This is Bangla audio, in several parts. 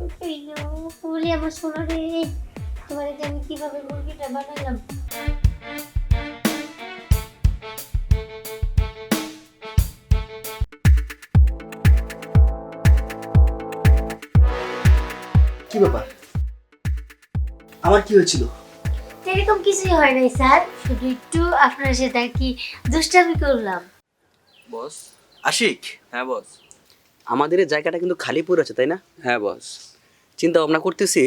বলি আমার সোনা রে, তোমার আমি কিভাবে মুরগিটা বানালাম। কি ব্যাপার? আমার কি হয়েছিল? এরকম কিছুই হয় নাই স্যার, শুধু একটু আপনার সাথে আর কি দুষ্টামি করলাম। বস। আশিক, হ্যাঁ বস। আমাদের এই জায়গাটা কিন্তু খালি পড়ে আছে, তাই না? হ্যাঁ বস। চিন্তা ভাবনা করতেছি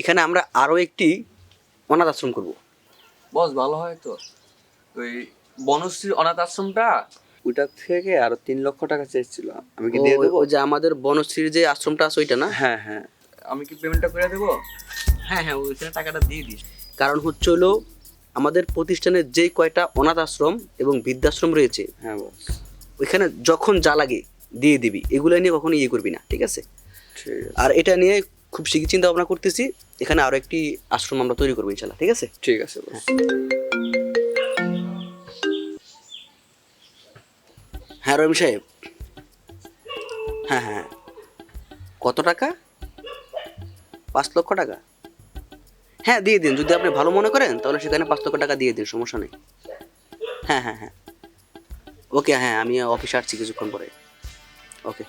এখানে আমরা আরো একটি অনাথ আশ্রম করব। বস ভালো হয় তো। ওই বনশ্রী অনাথ আশ্রমটা, ওইটা থেকে আরো 3 লক্ষ টাকা চেয়েছিল, আমি কি দিয়ে দেবো? ওই যে আমাদের বনশ্রীর যে আশ্রমটা আছে ওইটা না? হ্যাঁ হ্যাঁ, আমি কি পেমেন্টটা করে দেবো? হ্যাঁ হ্যাঁ, ওইখানে টাকাটা দিয়ে দিস। কারণ হচ্ছে হলো আমাদের প্রতিষ্ঠানের যেই কয়টা অনাথ আশ্রম এবং বৃদ্ধাশ্রম রয়েছে, হ্যাঁ বস। ওইখানে যখন যা লাগে দিয়ে দিবি, এগুলো নিয়ে কখনো ইয়ে করবি না, ঠিক আছে? ঠিক আছে। আর এটা নিয়ে খুব শীঘ্র চিন্তা ভাবনা করতেছি, এখানে আরো একটি আশ্রম আমরা তৈরি করবো ইনশাল্লাহ, ঠিক আছে? ঠিক আছে বস। হ্যাঁ রহিম সাহেব, হ্যাঁ হ্যাঁ, কত টাকা? 5 লক্ষ টাকা? হ্যাঁ দিয়ে দিন, যদি আপনি ভালো মনে করেন তাহলে সেখানে 5 লক্ষ টাকা দিয়ে দিন, সমস্যা নেই। হ্যাঁ হ্যাঁ হ্যাঁ, ওকে, হ্যাঁ আমি অফিসে আসছি কিছুক্ষণ পরে। ওকে।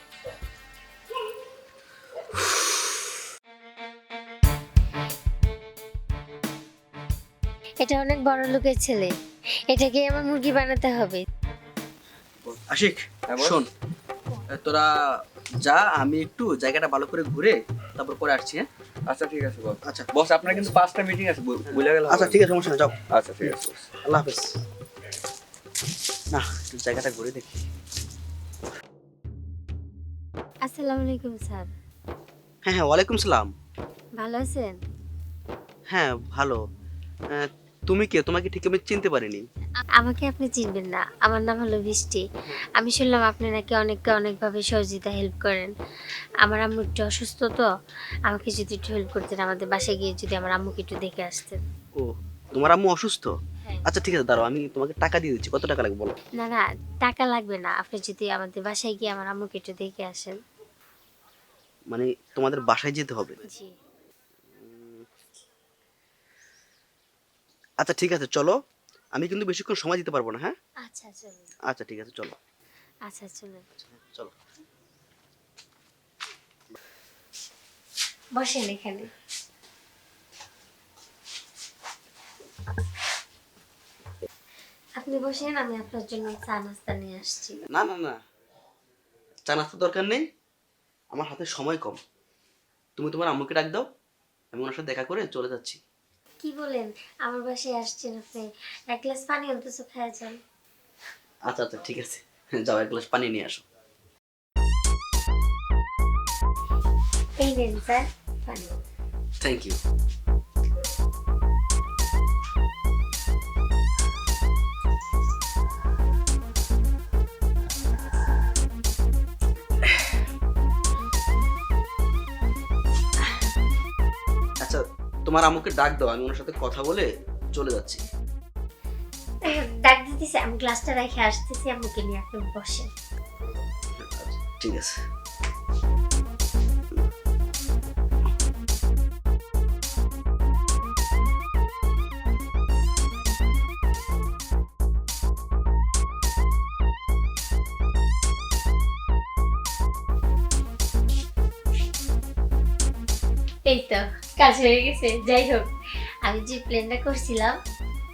এটা অনেক বড় লোকের ছেলে, এটাকে আমার মুরগি বানাতে হবে। আশিক, হ্যাঁ বস। শোন, তোরা যা, আমি একটু জায়গাটা ভালো করে ঘুরে তারপর পরে আসছি। হ্যাঁ আচ্ছা ঠিক আছে বস। আচ্ছা বস আপনার কিন্তু 5টা মিটিং আছে, ভুলে গেল। আচ্ছা ঠিক আছে, সমস্যা নেই, যাও। আচ্ছা ঠিক আছে বস। আল্লাহ হাফেজ। না, একটু জায়গাটা ঘুরে দেখি। আসসালামু আলাইকুম স্যার। হ্যাঁ হ্যাঁ, ওয়ালাইকুম সালাম। ভালো আছেন? হ্যাঁ ভালো। তুমি কে? তোমাকে ঠিক আমি চিনতে পারিনি। আমাকে আপনি চিনবেন না, আমার নাম হলো বৃষ্টি। আমি শুনলাম আপনি নাকি অনেকভাবে সহযোগিতা হেল্প করেন। আমার আম্মু একটু অসুস্থ তো, আমাকে যদি একটু হেল্প করতেন, আমাদের বাসায় গিয়ে যদি আমার আম্মুকে একটু দেখে আসতেন। ও, তোমার আম্মু অসুস্থ? হ্যাঁ। আচ্ছা ঠিক আছে, দাঁড়াও, আমি তোমাকে টাকা দিয়ে দিচ্ছি। কত টাকা লাগবে বলো? না না, টাকা লাগবে না, আপনি যদি আমাদের বাসায় গিয়ে আমার আম্মুকে একটু দেখে আসেন। মানে তোমাদের বাসায় যেতে হবে? জি। আচ্ছা ঠিক আছে, চলো। আমি কিন্তু বেশিক্ষণ সময় দিতে পারবো না। হ্যাঁ আচ্ছা চলুন। আচ্ছা ঠিক আছে, চলো। আচ্ছা চলুন। চলো। বসেন এখানে। আপনি বসেন, আমি আপনার জন্য চা নাস্তা নিয়ে আসছি। না না না, চা নাস্তার দরকার নেই, আমার হাতে সময় কম। তুমি তোমার আম্মুকে ডাক দাও, আমি ওনার সাথে দেখা করে চলে যাচ্ছি। কি বলেন, আমার বাসায় আসছেন আপনি, এক গ্লাস পানি অন্তত খেয়ে যান। আচ্ছা আচ্ছা ঠিক আছে, যাও এক গ্লাস পানি নিয়ে আসো। এই নেন স্যার পানি। Thank you. আচ্ছা, তোমার আম্মুকে ডাক দাও, আমি ওনার সাথে কথা বলে চলে যাচ্ছি। ডাক দিতেছি, আমি গ্লাসটা রেখে আসতেছি, আম্মুকে নিয়ে আপনি বসেন। আচ্ছা, ঠিক আছে। এই তো কাজ হয়ে গেছে। যাই হোক, আমি যে প্ল্যানটা করছিলাম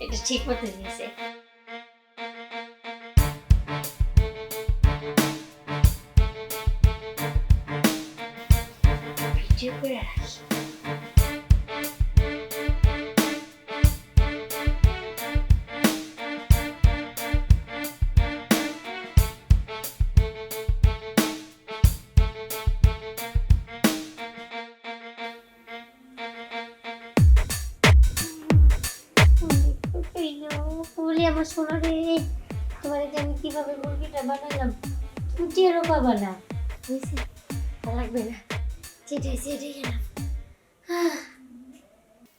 এটা ঠিক মতো দিয়েছে। ভিডিও করে রাখি। বলি আমার সোনা রে, তোমার আমি কিভাবে মুরগিটা বানালাম, তুমি টেরও পাবা না। বুঝছি, ভালো লাগবে না, চেটে গেলাম।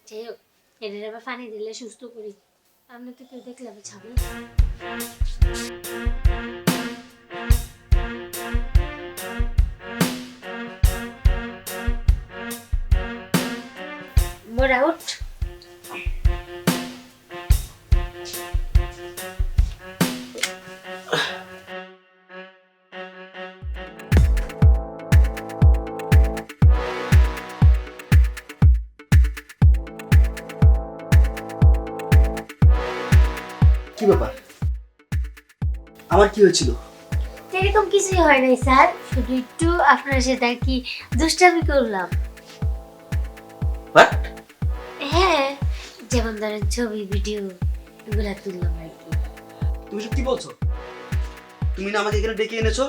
যাই হোক, এদের আবার পানি দিলে সুস্থ করি, আমরা তো কেউ দেখলে আবার ঝামেলা। গোড়া উঠ। কি ব্যাপার, আমার কি হয়েছিল? এরকম কিছুই হয় নাই স্যার, শুধু একটু আপনার সাথে আর কি দুষ্টামি করলাম। What? হ্যাঁ, যেমন ধরেন ছবি ভিডিও এগুলা তুললাম আর কি। তুমি সব কি বলছো? তুমি না আমাকে এখানে ডেকে এনেছো,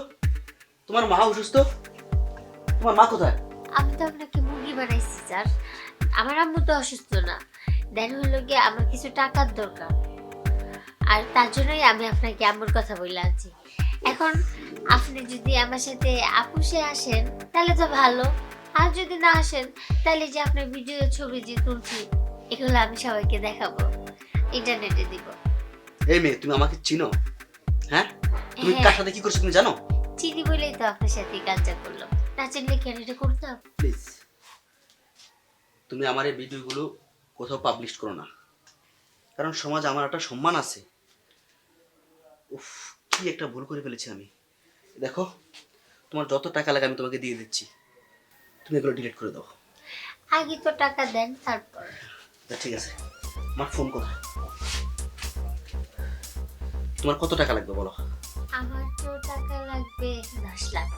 তোমার মা অসুস্থ, তোমার মা কোথায়? আমি তো আপনাকে মুরগি বানাইছি স্যার, আমার আম্মু তো অসুস্থ না, দেন হলো গিয়ে আমার কিছু টাকার দরকার, আর তার জন্যই আমি আপনাকে আম্মুর কথা বলে আছি। এখন আপনি যদি আমার সাথে আপুসে আসেন তাহলে তো ভালো, আর যদি না আসেন তাহলে যে আপনার ভিডিও ছবি যে তুলছি এগুলো আমি সবাইকে দেখাবো, ইন্টারনেটে দিব। এই মেয়ে, তুমি আমাকে চিনো? হ্যাঁ, তুমি হ্যাঁ। কার সাথে কি করছো তুমি জানো? চিনি বলেই তো আপনার সাথে এই কাজটা করলাম, না চিনলে কেন এটা করতাম? প্লিজ, তুমি আমার এই ভিডিওগুলো কোথাও পাবলিশ করো না, কারণ সমাজে আমার একটা সম্মান আছে। উফ, কি একটা ভুল করে ফেলেছি আমি। দেখো, তোমার যত টাকা লাগে আমি তোমাকে দিয়ে দিচ্ছি, তুমি এগুলো ডিলিট করে দাও। আগে তো টাকা দেন তারপর। তা ঠিক আছে, আমার ফোন কোথায়? তোমার কত টাকা লাগবে বলো? আমার তো টাকা লাগবে 10 লাখ।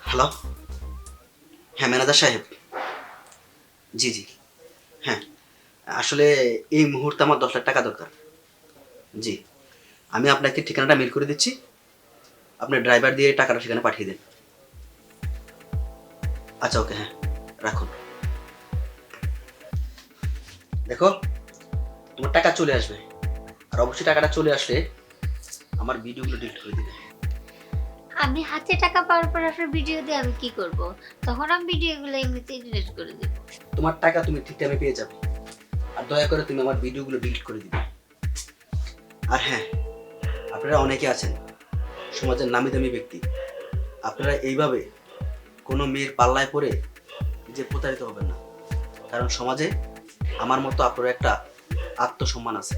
হ্যালো, হ্যাঁ ম্যানেজার সাহেব। জি জি, হ্যাঁ, আসলে এই মুহূর্তে আমার 10 লাখ টাকা দরকার। জি, আমি আপনাকে ঠিকানাটা মেল করে দিচ্ছি, আপনি ড্রাইভার দিয়ে টাকাটা সেখানে পাঠিয়ে দেন। আচ্ছা ওকে, হ্যাঁ রাখুন। দেখো, তোমার টাকা চলে আসবে, আর অবশ্যই টাকাটা চলে আসলে আমার ভিডিওগুলো ডিলিট করে দিবে। আমি হাতে টাকা পাওয়ার পর আপনার ভিডিও দিয়ে আমি কি করব? তখন আমি ভিডিওগুলো এমনিতেই ডিলিট করে দেব। তোমার টাকা তুমি ঠিক টাইমে পেয়ে যাবে, আর দয়া করে তুমি আমার ভিডিওগুলো ডিলিট করে দিবে। আর হ্যাঁ, আপনারা অনেকে আছেন সমাজের নামি দামি ব্যক্তি, আপনারা এইভাবে কোনো মেয়ের পাল্লায় পড়ে যে প্রতারিত হবেন না, কারণ সমাজে আমার মতো আপনার একটা আত্মসম্মান আছে।